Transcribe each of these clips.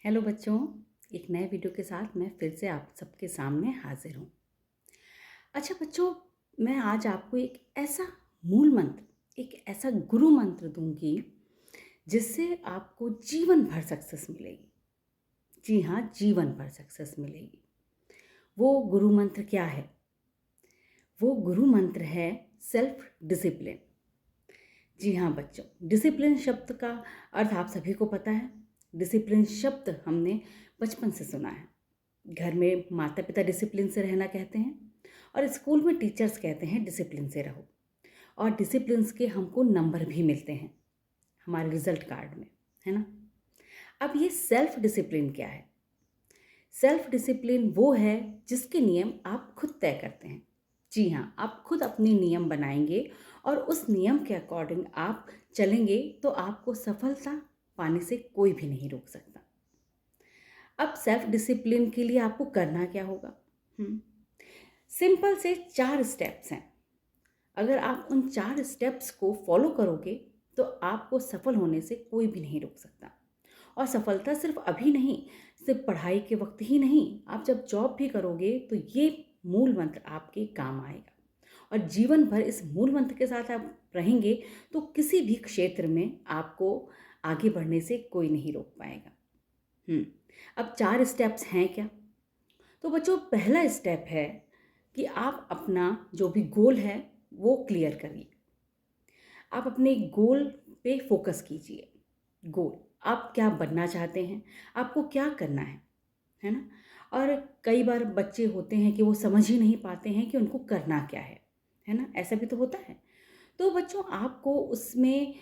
Hello बच्चों, एक नए वीडियो के साथ मैं फिर से आप सबके सामने हाजिर हूँ। अच्छा बच्चों, मैं आज आपको एक ऐसा मूल मंत्र, एक ऐसा गुरु मंत्र दूंगी जिससे आपको जीवन भर सक्सेस मिलेगी। जी हाँ, जीवन भर सक्सेस मिलेगी। वो गुरु मंत्र क्या है? वो गुरु मंत्र है सेल्फ डिसिप्लिन। जी हाँ बच्चों, डिसिप्लिन शब्द का अर्थ आप सभी को पता है। डिसिप्लिन शब्द हमने बचपन से सुना है। घर में माता पिता डिसिप्लिन से रहना कहते हैं और स्कूल में टीचर्स कहते हैं डिसिप्लिन से रहो। और डिसिप्लिन के हमको नंबर भी मिलते हैं हमारे रिजल्ट कार्ड में, है ना। अब ये सेल्फ डिसिप्लिन क्या है? सेल्फ डिसिप्लिन वो है जिसके नियम आप खुद तय करते हैं। जी हाँ, आप खुद अपने नियम बनाएंगे और उस नियम के अकॉर्डिंग आप चलेंगे तो आपको सफलता पाने से कोई भी नहीं रोक सकता। अब सेल्फ डिसिप्लिन के लिए आपको करना क्या होगा? सिंपल से 4 स्टेप्स हैं। अगर आप उन 4 स्टेप्स को फॉलो करोगे तो आपको सफल होने से कोई भी नहीं रोक सकता। और सफलता सिर्फ अभी नहीं, सिर्फ पढ़ाई के वक्त ही नहीं, आप जब जॉब भी करोगे तो ये मूल मंत्र आपके काम आएगा। और जीवन भर इस मूल मंत्र के साथ आप रहेंगे तो किसी भी क्षेत्र में आपको आगे बढ़ने से कोई नहीं रोक पाएगा। अब 4 स्टेप्स हैं क्या? तो बच्चों, पहला स्टेप है कि आप अपना जो भी गोल है वो क्लियर करिए। आप अपने गोल पे फोकस कीजिए। गोल, आप क्या बनना चाहते हैं, आपको क्या करना है ना। और कई बार बच्चे होते हैं कि वो समझ ही नहीं पाते हैं कि उनको करना क्या है ना। ऐसा भी तो होता है। तो बच्चों, आपको उसमें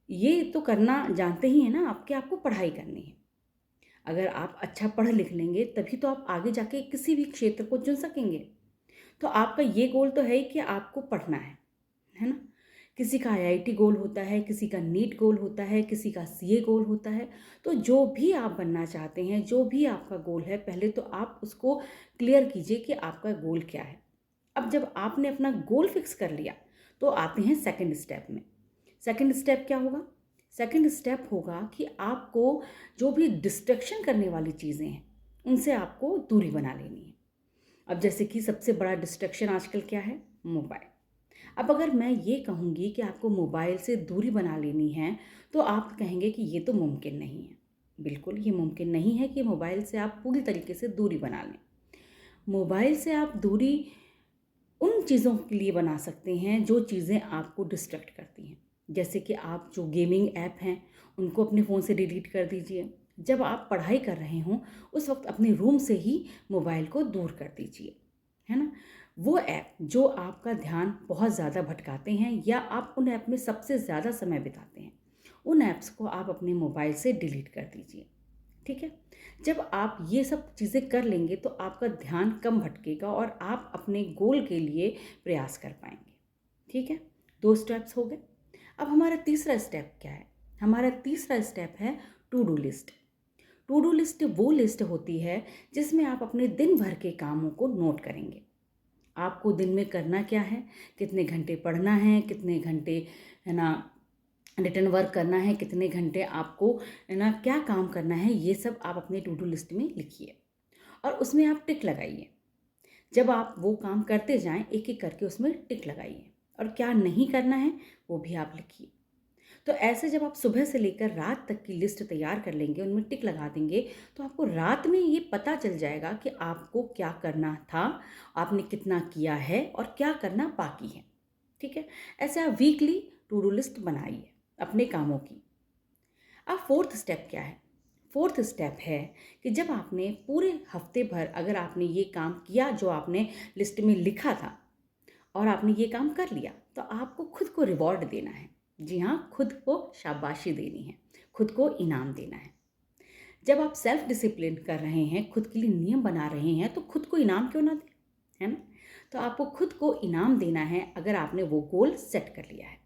ये तो करना जानते ही हैं ना आप कि आपको पढ़ाई करनी है। अगर आप अच्छा पढ़ लिख लेंगे तभी तो आप आगे जाके किसी भी क्षेत्र को चुन सकेंगे। तो आपका ये गोल तो है ही कि आपको पढ़ना है ना। किसी का आईआईटी गोल होता है, किसी का नीट गोल होता है, किसी का सीए गोल होता है। तो जो भी आप बनना चाहते हैं, जो भी आपका गोल है, पहले तो आप उसको क्लियर कीजिए कि आपका गोल क्या है। अब जब आपने अपना गोल फिक्स कर लिया तो आते हैं सेकंड स्टेप में। सेकंड स्टेप क्या होगा? सेकंड स्टेप होगा कि आपको जो भी डिस्ट्रैक्शन करने वाली चीज़ें हैं उनसे आपको दूरी बना लेनी है। अब जैसे कि सबसे बड़ा डिस्ट्रैक्शन आजकल क्या है? मोबाइल। अब अगर मैं ये कहूँगी कि आपको मोबाइल से दूरी बना लेनी है तो आप कहेंगे कि ये तो मुमकिन नहीं है। बिल्कुल ये मुमकिन नहीं है कि मोबाइल से आप पूरी तरीके से दूरी बना लें। मोबाइल से आप दूरी उन चीज़ों के लिए बना सकते हैं जो चीज़ें आपको डिस्ट्रैक्ट करती हैं। जैसे कि आप जो गेमिंग ऐप हैं उनको अपने फ़ोन से डिलीट कर दीजिए। जब आप पढ़ाई कर रहे हों उस वक्त अपने रूम से ही मोबाइल को दूर कर दीजिए, है ना। वो ऐप जो आपका ध्यान बहुत ज़्यादा भटकाते हैं या आप उन ऐप में सबसे ज़्यादा समय बिताते हैं, उन ऐप्स को आप अपने मोबाइल से डिलीट कर दीजिए। ठीक है। जब आप ये सब चीज़ें कर लेंगे तो आपका ध्यान कम भटकेगा और आप अपने गोल के लिए प्रयास कर पाएंगे। ठीक है, 2 स्टेप्स हो गए। अब हमारा तीसरा स्टेप क्या है? हमारा तीसरा स्टेप है to do list. To do list वो लिस्ट होती है जिसमें आप अपने दिन भर के कामों को नोट करेंगे। आपको दिन में करना क्या है, कितने घंटे पढ़ना है, कितने घंटे है ना रिटर्न वर्क करना है, कितने घंटे आपको है ना क्या काम करना है, ये सब आप अपने टू डू लिस्ट में लिखिए और उसमें आप टिक लगाइए। जब आप वो काम करते जाएं एक एक करके उसमें टिक लगाइए और क्या नहीं करना है वो भी आप लिखिए। तो ऐसे जब आप सुबह से लेकर रात तक की लिस्ट तैयार कर लेंगे, उनमें टिक लगा देंगे, तो आपको रात में ये पता चल जाएगा कि आपको क्या करना था, आपने कितना किया है और क्या करना बाकी है। ठीक है, ऐसे आप वीकली टू डू लिस्ट बनाइए अपने कामों की। अब फोर्थ स्टेप क्या है? फोर्थ स्टेप है कि जब आपने पूरे हफ्ते भर अगर आपने ये काम किया जो आपने लिस्ट में लिखा था और आपने ये काम कर लिया तो आपको खुद को रिवॉर्ड देना है। जी हाँ, खुद को शाबाशी देनी है, खुद को इनाम देना है। जब आप सेल्फ डिसिप्लिन कर रहे हैं, खुद के लिए नियम बना रहे हैं, तो खुद को इनाम क्यों ना दें, है ना। तो आपको खुद को इनाम देना है अगर आपने वो गोल सेट कर लिया है,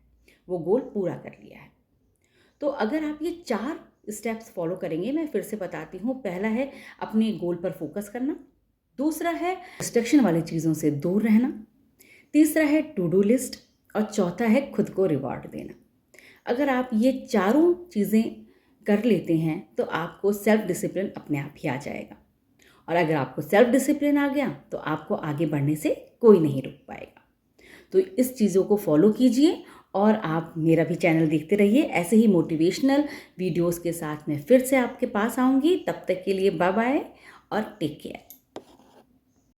वो गोल पूरा कर लिया है। तो अगर आप ये 4 स्टेप्स फॉलो करेंगे, मैं फिर से बताती हूँ। पहला है अपने गोल पर फोकस करना, दूसरा है डिस्ट्रैक्शन वाली चीज़ों से दूर रहना, तीसरा है टू डू लिस्ट और चौथा है खुद को रिवॉर्ड देना। अगर आप ये चारों चीज़ें कर लेते हैं तो आपको सेल्फ डिसिप्लिन अपने आप ही आ जाएगा। और अगर आपको सेल्फ डिसिप्लिन आ गया तो आपको आगे बढ़ने से कोई नहीं रोक पाएगा। तो इस चीज़ों को फॉलो कीजिए और आप मेरा भी चैनल देखते रहिए। ऐसे ही मोटिवेशनल वीडियोस के साथ मैं फिर से आपके पास आऊँगी। तब तक के लिए बाय बाय और टेक केयर।